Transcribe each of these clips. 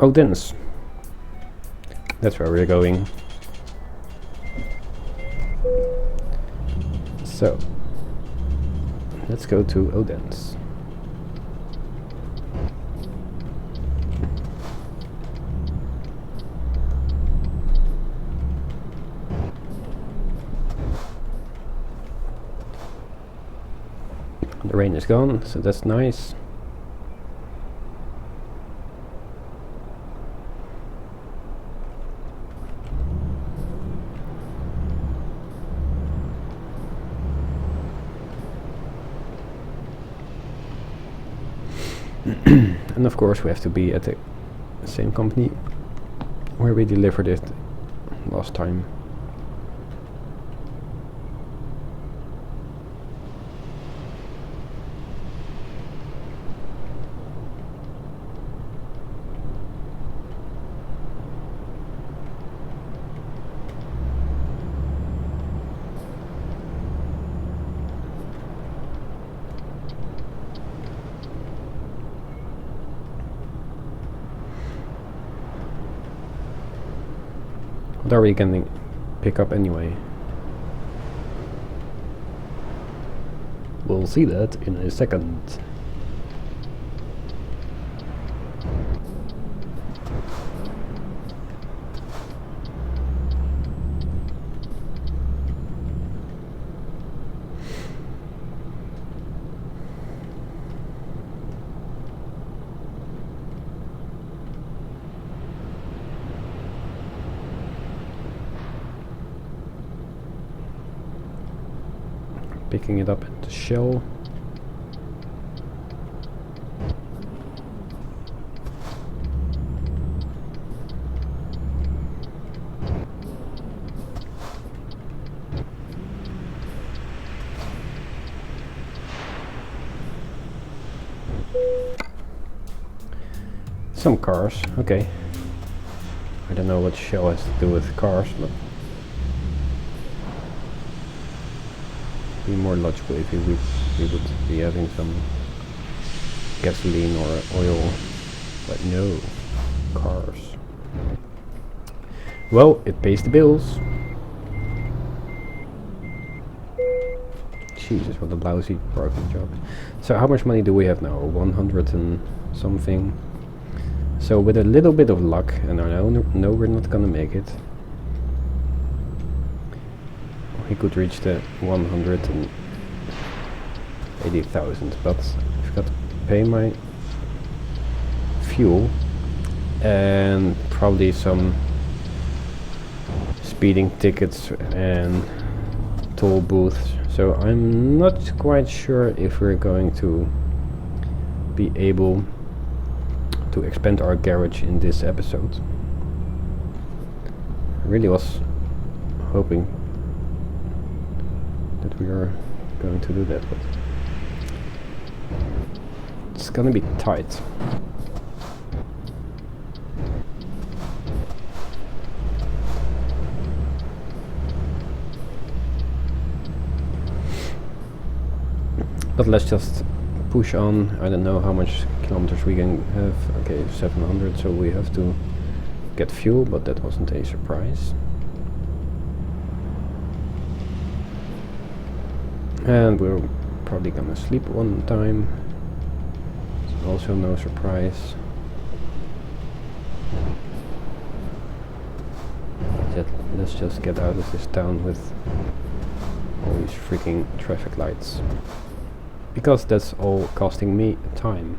Odense. That's where we're going. So, let's go to Odense. The rain is gone, so that's nice. And of course we have to be at the same company where we delivered it last time. What are we going to pick up anyway? We'll see that in a second. Picking it up at the shell. Some cars, okay. I don't know what shell has to do with cars, but be more logical if we would be having some gasoline or oil, but no, cars. Well, it pays the bills. Jesus, what a lousy parking job. So how much money do we have now? 100 and something. So with a little bit of luck, and I know we're not gonna make it, we could reach the 180,000, but I've got to pay my fuel and probably some speeding tickets and toll booths, so I'm not quite sure if we're going to be able to expand our garage in this episode. I really was hoping that we are going to do that, but it's gonna be tight. But let's just push on. I don't know how much kilometers we can have. Okay, 700, so we have to get fuel, but that wasn't a surprise. And we're probably gonna sleep one time. It's also no surprise. Let's just get out of this town with all these freaking traffic lights, because that's all costing me time.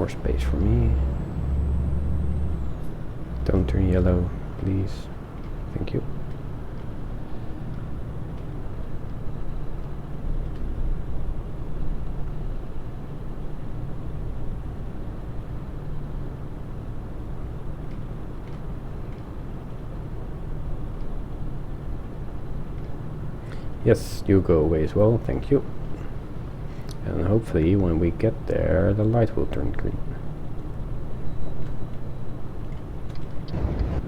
more space for me. Don't turn yellow, please. Thank you. Yes, you go away as well, thank you. And hopefully when we get there, the light will turn green.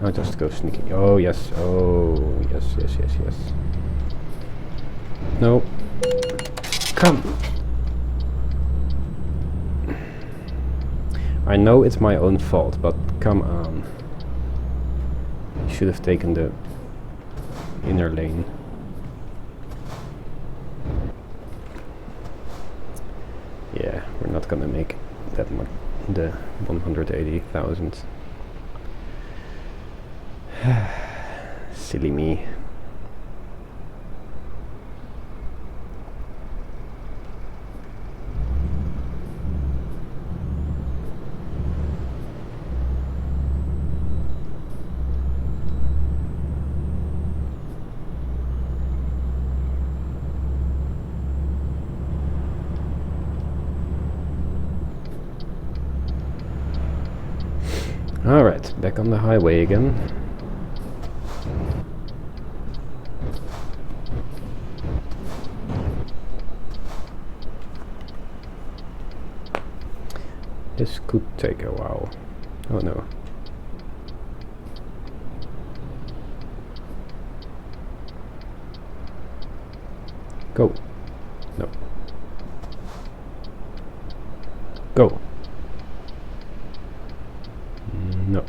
I'll just go sneaking. Oh yes, oh yes, yes, yes, yes. No. Come! I know it's my own fault, but come on. You should have taken the inner lane. Yeah, we're not gonna make that much, the 180,000. Silly me. Alright, back on the highway again. This could take a while. Oh no. Go. No. Go. No.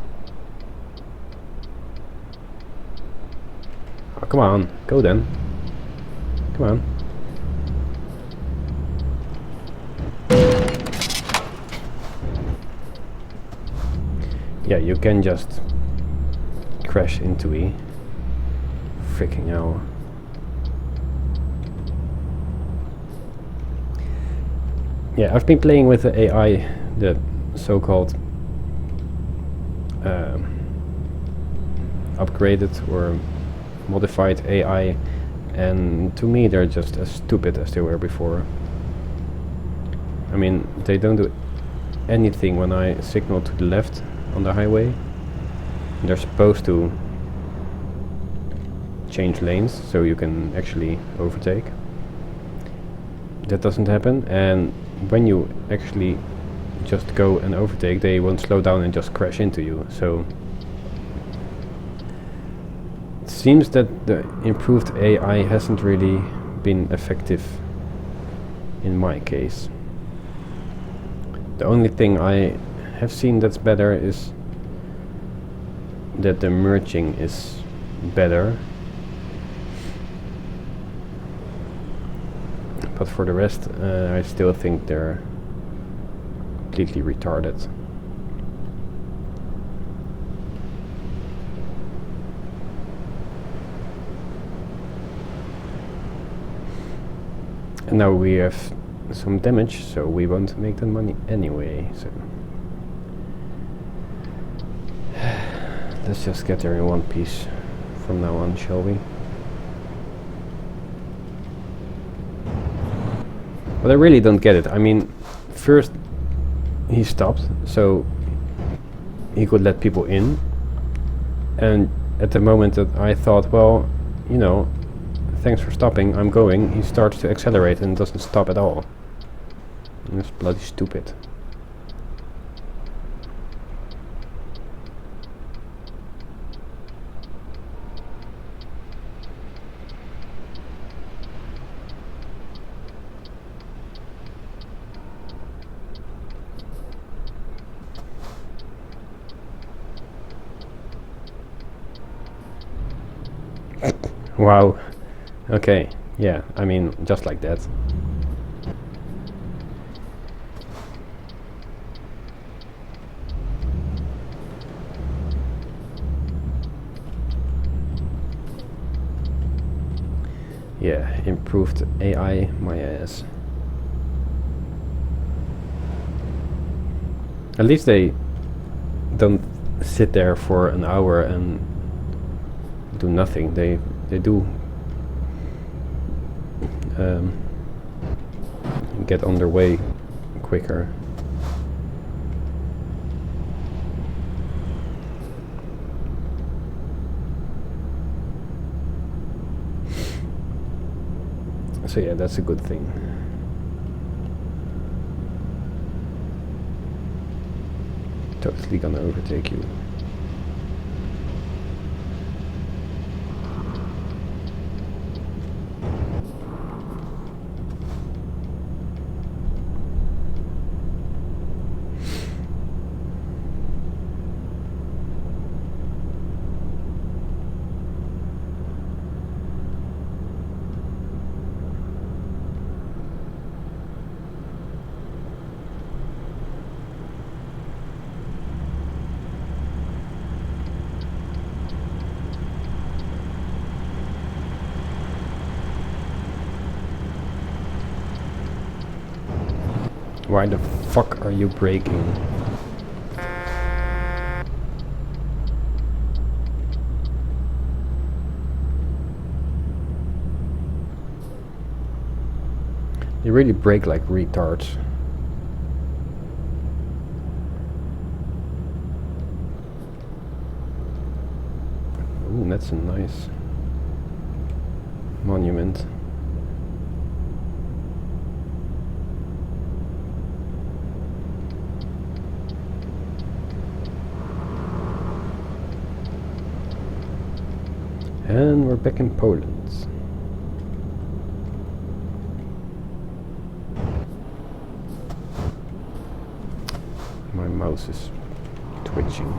Oh, come on. Go then. Come on. Yeah, you can just crash into E. Freaking hell. Yeah, I've been playing with the AI, the so-called upgraded or modified AI, and to me they're just as stupid as they were before. I mean, they don't do anything when I signal to the left on the highway. They're supposed to change lanes so you can actually overtake. That doesn't happen, and when you actually just go and overtake, they won't slow down and just crash into you. So it seems that the improved AI hasn't really been effective in my case. The only thing I have seen that's better is that the merging is better, but for the rest I still think they're completely retarded. And now we have some damage, so we won't make the money anyway. So let's just get there in one piece from now on, shall we? But I really don't get it. I mean, first he stopped so he could let people in, and at the moment that I thought, well, you know, thanks for stopping, I'm going, he starts to accelerate and doesn't stop at all. And it's bloody stupid. Wow. Okay. Yeah, I mean, just like that. Yeah, improved AI, my ass. At least they don't sit there for an hour and do nothing. They do get on their way quicker. So yeah, that's a good thing. Totally gonna overtake you. Why the fuck are you braking? They really brake like retards. Ooh, that's a nice monument. And we're back in Poland. My mouse is twitching.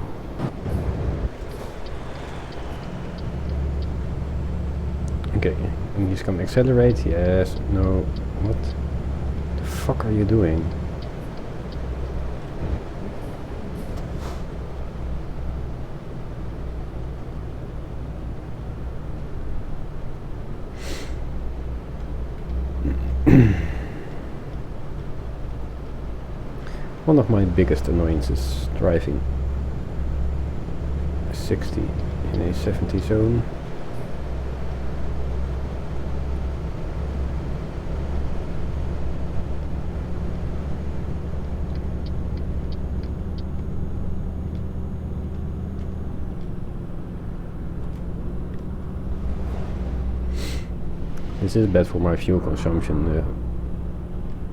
Okay, and he's gonna accelerate. Yes, no, what the fuck are you doing? One of my biggest annoyances driving 60 in a 70 zone. This is bad for my fuel consumption,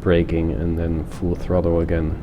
braking and then full throttle again.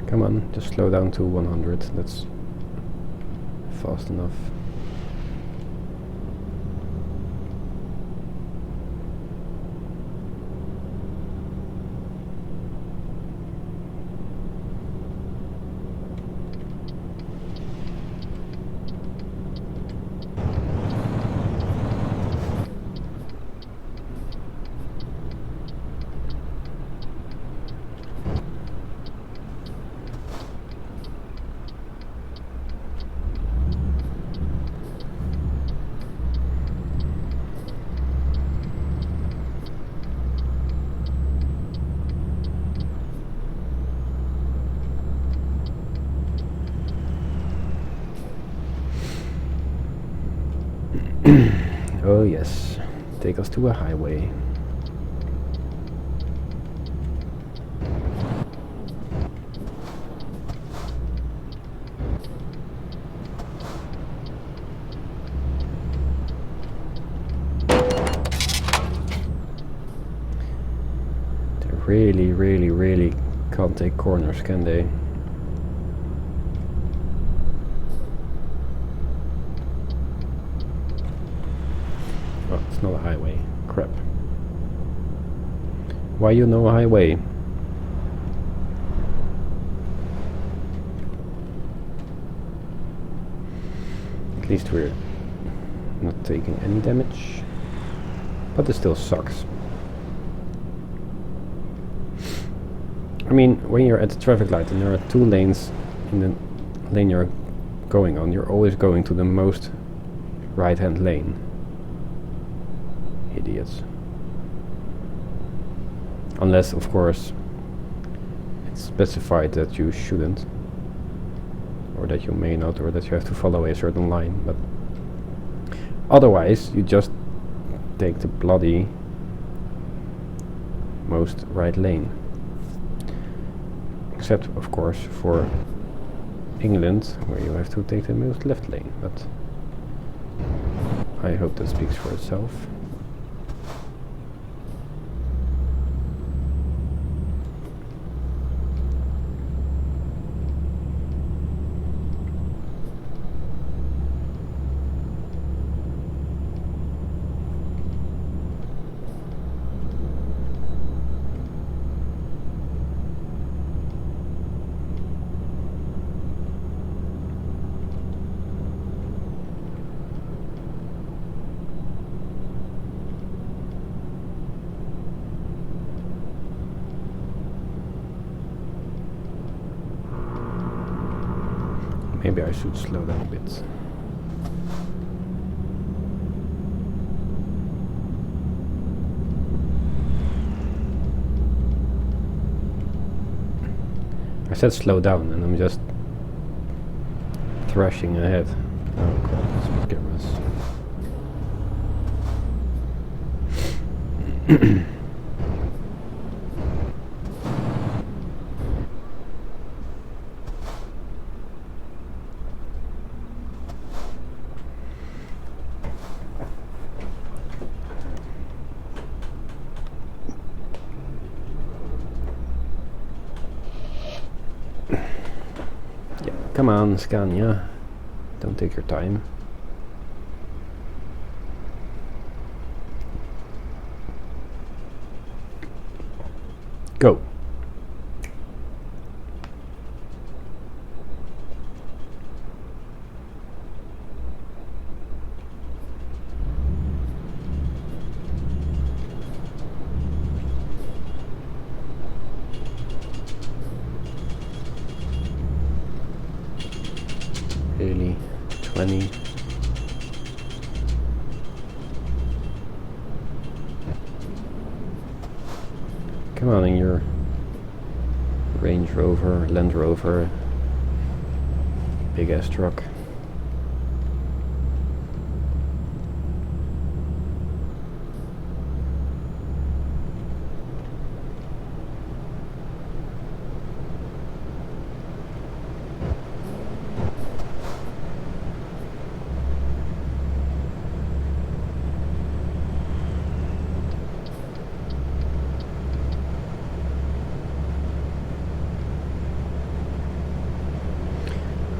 Come on, just slow down to 100, that's fast enough. Oh yes, take us to a highway. really, really, really can't take corners, can they? Oh, it's not a highway. Crap. Why you know a highway? At least we're not taking any damage. But it still sucks. I mean, when you're at the traffic light and there are 2 lanes in the lane you're going on, you're always going to the most right-hand lane. Idiots. Unless, of course, it's specified that you shouldn't, or that you may not, or that you have to follow a certain line, but otherwise you just take the bloody most right lane. Except, of course, for England, where you have to take the most left lane, but I hope that speaks for itself. Maybe I should slow down a bit. I said slow down and I'm just thrashing ahead. Oh god, speed cameras. Come on, Scania. Don't take your time. Go. Really? 20? Come on in your Range Rover, Land Rover, big ass truck.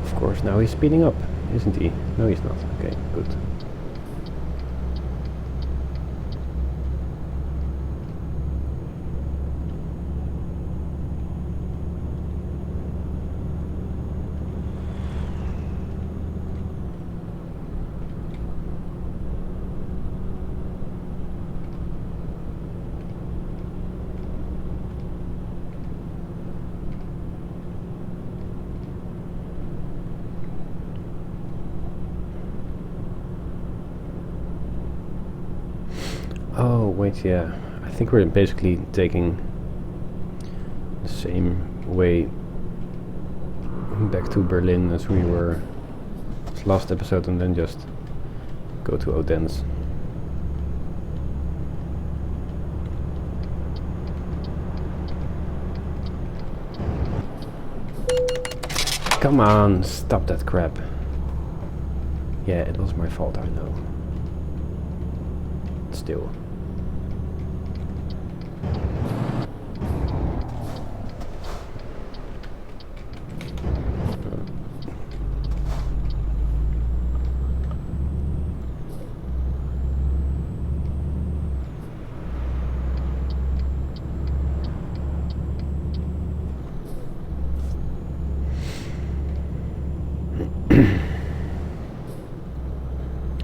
Of course, now he's speeding up, isn't he? No, he's not. Okay, good. Oh, wait, yeah. I think we're basically taking the same way back to Berlin as we were last episode, and then just go to Odense. Come on, stop that crap. Yeah, it was my fault, I know. Still.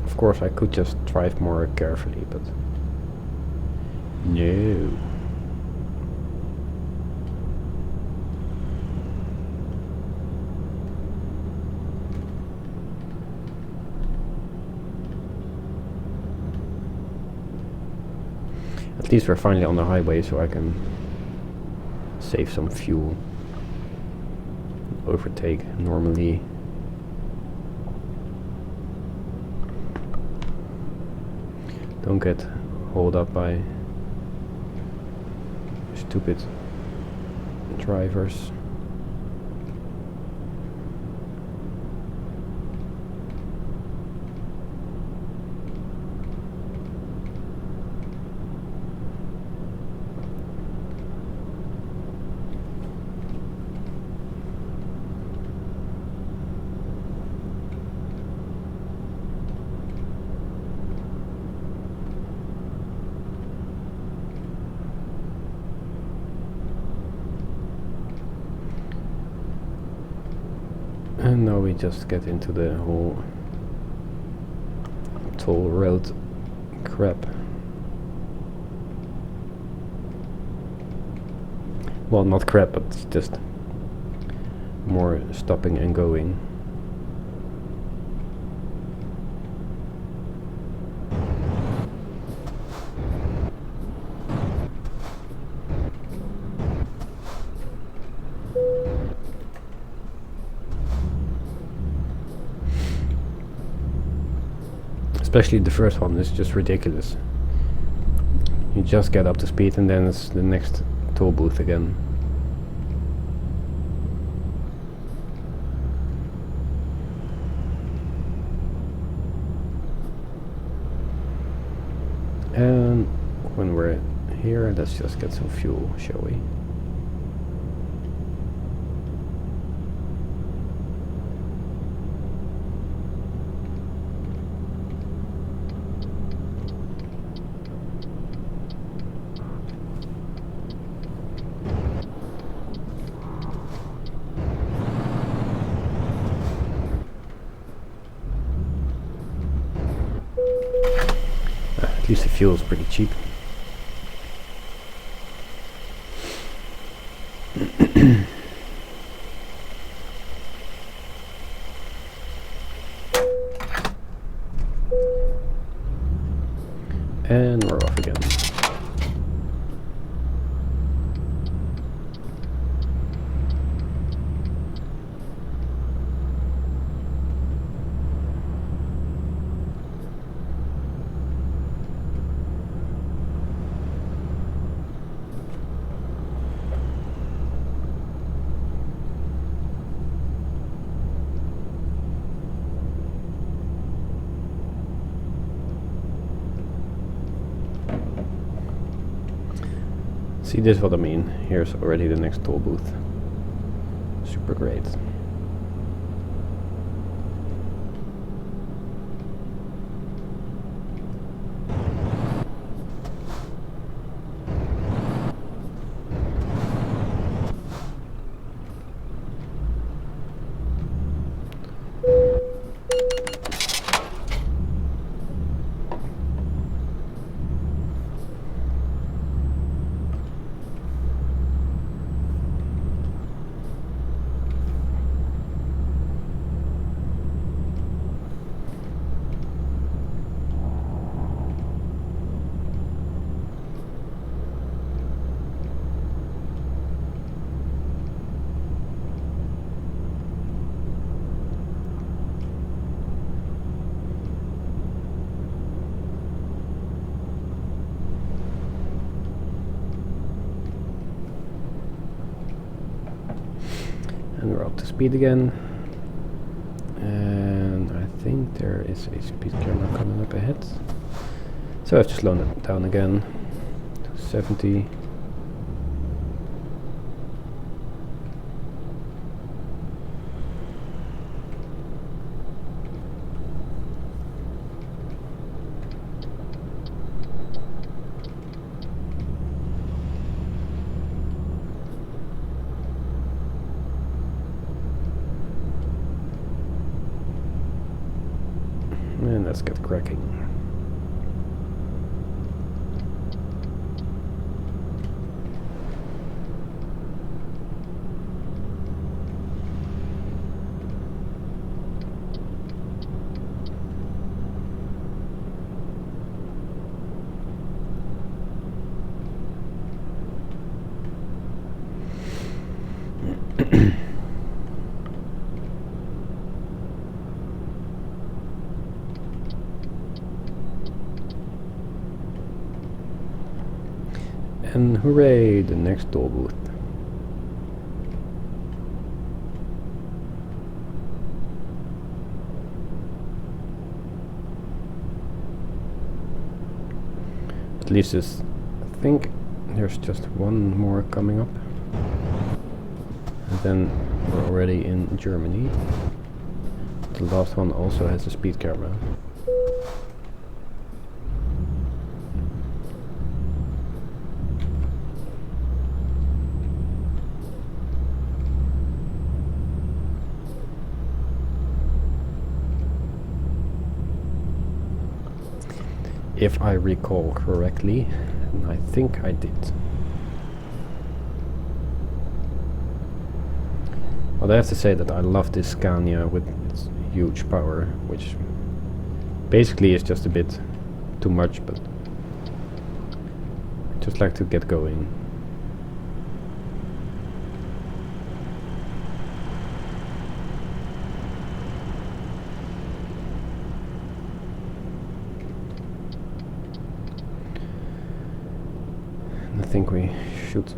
Of course I could just drive more carefully, but no. At least we're finally on the highway, so I can save some fuel. Overtake normally. Don't get hauled up by stupid drivers. And now we just get into the whole toll road crap. Well, not crap, but it's just more stopping and going. Especially the first one is just ridiculous. You just get up to speed and then it's the next toll booth again. And when we're here, let's just get some fuel, shall we? At least the fuel is pretty cheap. And we're off again. See, this is what I mean. Here's already the next toll booth. Super great. And we're up to speed again. And I think there is a speed camera coming up ahead. So I've just slowed it down again to 70. let's get cracking. And hooray, the next toll booth. At least I think there's just one more coming up. And then we're already in Germany. The last one also has a speed camera. If I recall correctly, and I think I did. But I have to say that I love this Scania with its huge power, which basically is just a bit too much, but I just like to get going. I think we should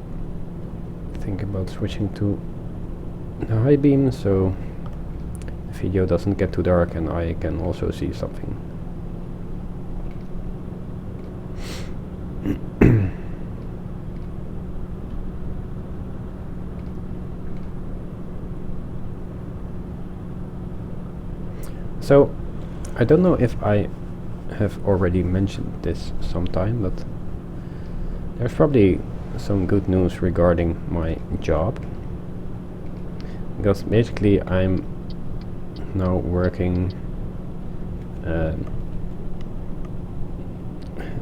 think about switching to the high beam so the video doesn't get too dark and I can also see something. So I don't know if I have already mentioned this sometime, but there's probably some good news regarding my job, because basically I'm now working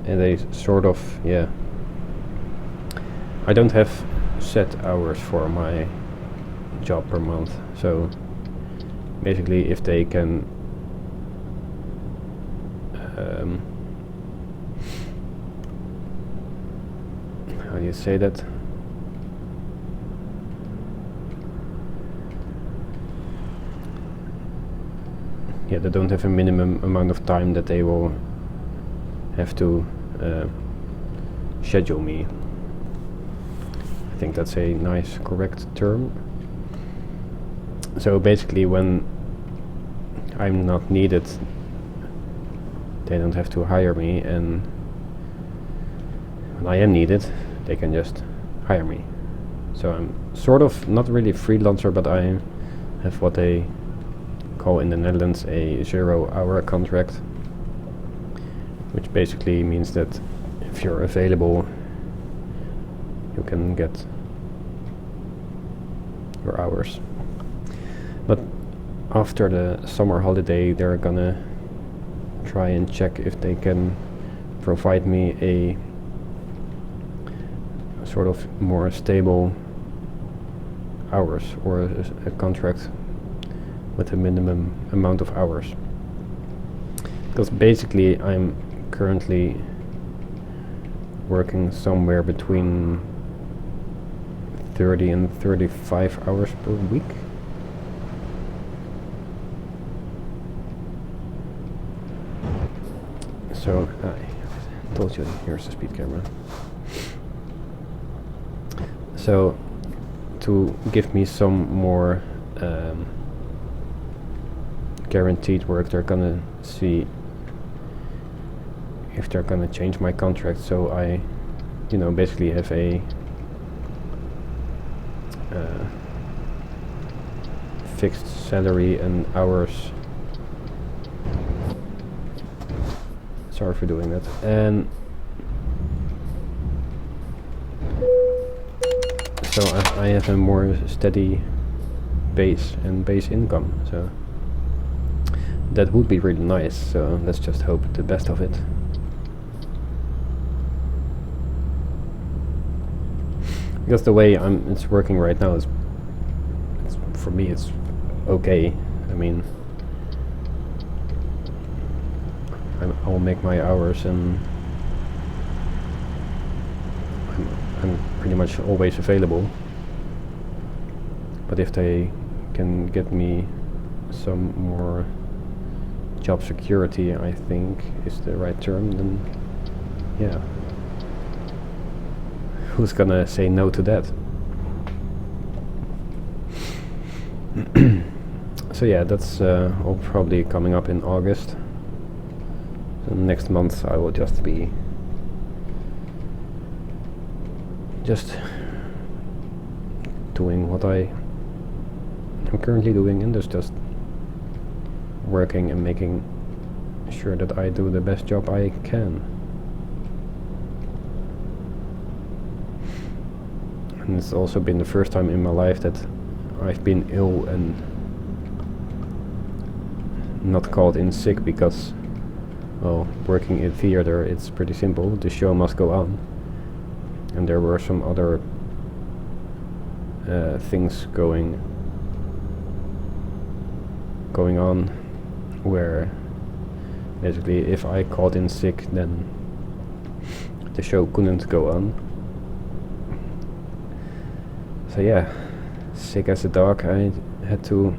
in a sort of, I don't have set hours for my job per month, so basically if they can how do you say that? Yeah, they don't have a minimum amount of time that they will have to schedule me. I think that's a nice, correct term. So basically when I'm not needed, they don't have to hire me, and when I am needed, they can just hire me. So I'm sort of not really a freelancer, but I have what they call in the Netherlands a 0-hour contract, which basically means that if you're available, you can get your hours. But after the summer holiday, they're gonna try and check if they can provide me a sort of more stable hours, or a contract with a minimum amount of hours. Because basically I'm currently working somewhere between 30 and 35 hours per week. So I told you, here's the speed camera. So to give me some more guaranteed work, they're gonna see if they're gonna change my contract, so I, basically have a fixed salary and hours. Sorry for doing that. And so I have a more steady base and base income. So that would be really nice, so let's just hope the best of it. Because the way it's working right now is, for me it's okay. I mean, I'll make my hours and I'm pretty much always available. But if they can get me some more job security, I think is the right term, then yeah. Who's gonna say no to that? So yeah, that's all probably coming up in August. So next month I will just be doing what I am currently doing, and just working and making sure that I do the best job I can. And it's also been the first time in my life that I've been ill and not called in sick, because, well, working in theater, it's pretty simple. The show must go on. And there were some other things going on where basically if I called in sick, then the show couldn't go on. So yeah, sick as a dog, I had to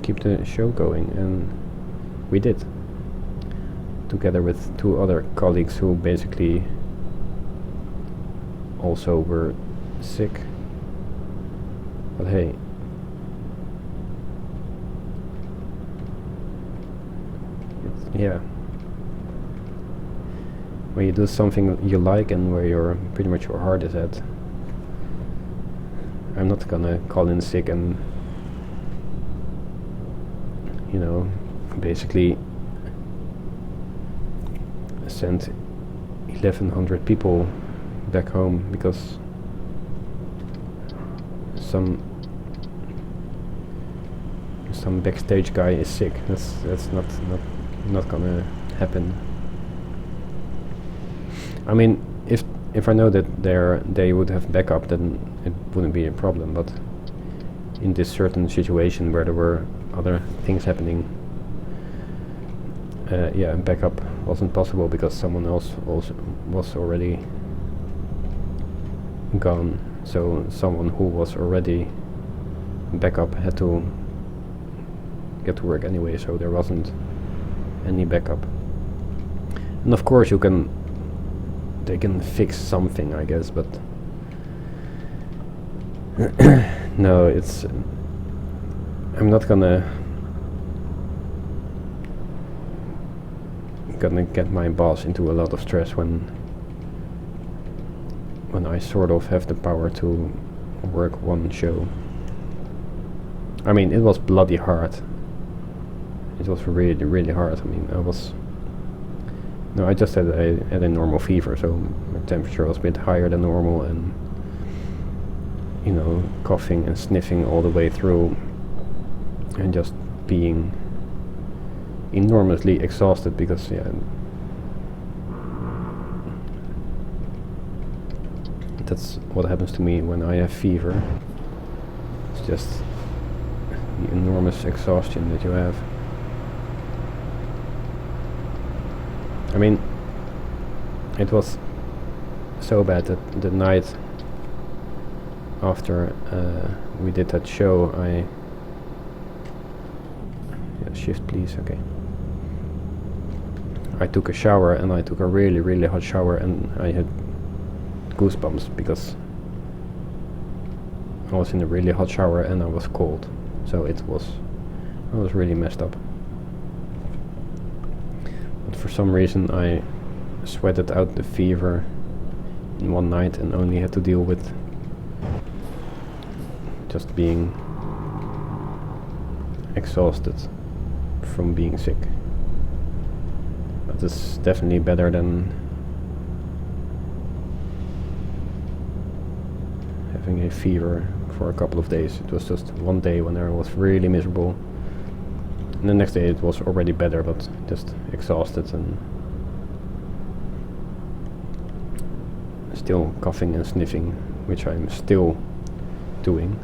keep the show going, and we did, together with 2 other colleagues who basically also were sick. But hey, yeah, when you do something you like and where your pretty much your heart is at, I'm not gonna call in sick and, you know, basically send 1100 people back home because some backstage guy is sick. That's not gonna happen. I mean, if I know that they would have backup, then it wouldn't be a problem. But in this certain situation where there were other things happening, yeah, backup wasn't possible because someone else also was already gone. So someone who was already backup had to get to work anyway, so there wasn't any backup. And of course they can fix something, I guess, but no, I'm not gonna get my boss into a lot of stress when I sort of have the power to work one show. I mean, it was bloody hard. It was really, really hard. I mean, I just had a normal fever, so my temperature was a bit higher than normal, and, you know, coughing and sniffing all the way through, and just being enormously exhausted because, yeah, that's what happens to me when I have fever. It's just the enormous exhaustion that you have. I mean, it was so bad that the night after we did that show, shift please, okay. I took a shower, and I took a really, really hot shower, and I had goosebumps because I was in a really hot shower and I was cold. So I was really messed up. But for some reason I sweated out the fever in one night and only had to deal with just being exhausted from being sick. But it's definitely better than having a fever for a couple of days. It was just one day when I was really miserable, and the next day it was already better, but just exhausted and still coughing and sniffing, which I'm still doing.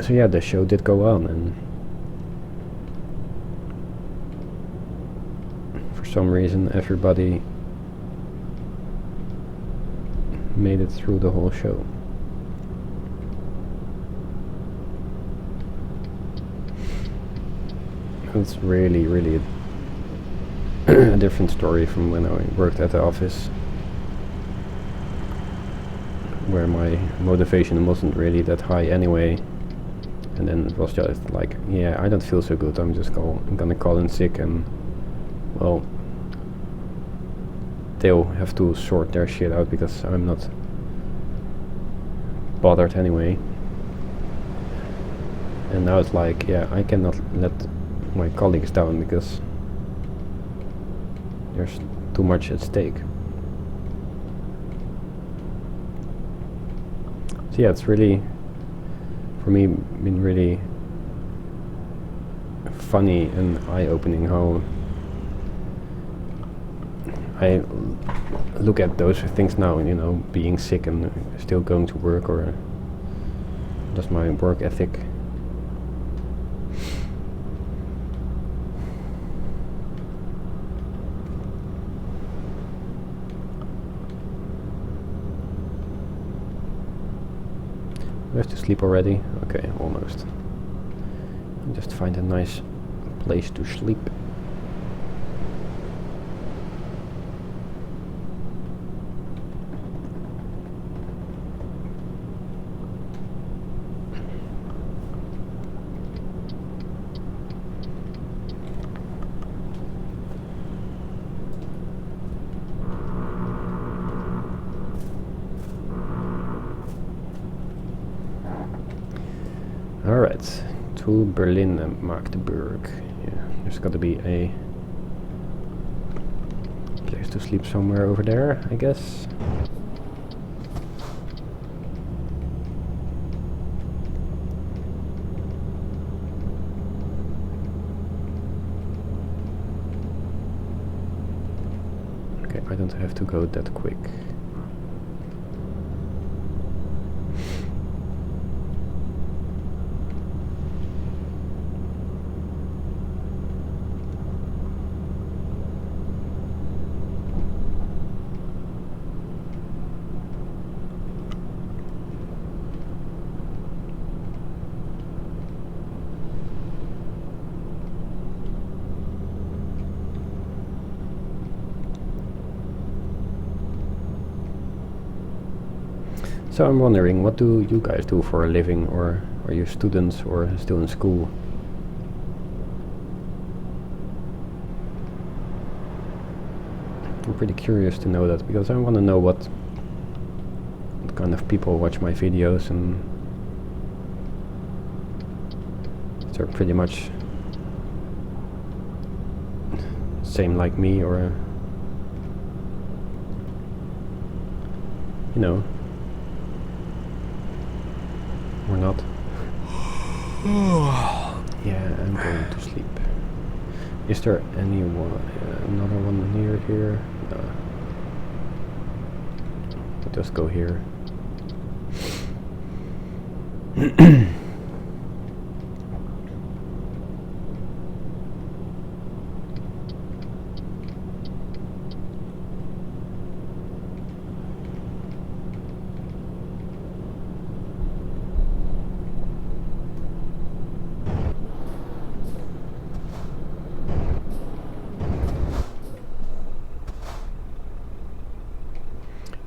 So yeah, the show did go on, and for some reason everybody made it through the whole show. It's really a different story from when I worked at the office, where my motivation wasn't really that high anyway. And then it was just like, yeah, I don't feel so good, I'm gonna call in sick, and well, they'll have to sort their shit out because I'm not bothered anyway. And now it's like, yeah, I cannot let my colleagues down because there's too much at stake. So yeah, it's really, for me, been really funny and eye-opening how I look at those things now, you know, being sick and still going to work, or just my work ethic. Do I have to sleep already? Okay, almost. Just find a nice place to sleep. Alright, to Berlin and Magdeburg. Yeah, there's got to be a place to sleep somewhere over there, I guess. Okay, I don't have to go that quick. So I'm wondering, what do you guys do for a living, or are you students or still in school? I'm pretty curious to know that, because I want to know what kind of people watch my videos, and they're pretty much same like me, or you know, or not. Yeah, I'm going to sleep. Is there anyone, another one near here? No. I'll just go here.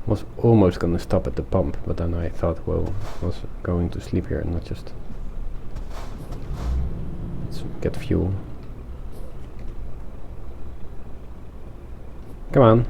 Was almost gonna stop at the pump, but then I thought, well, I was going to sleep here and not just let's get fuel. Come on.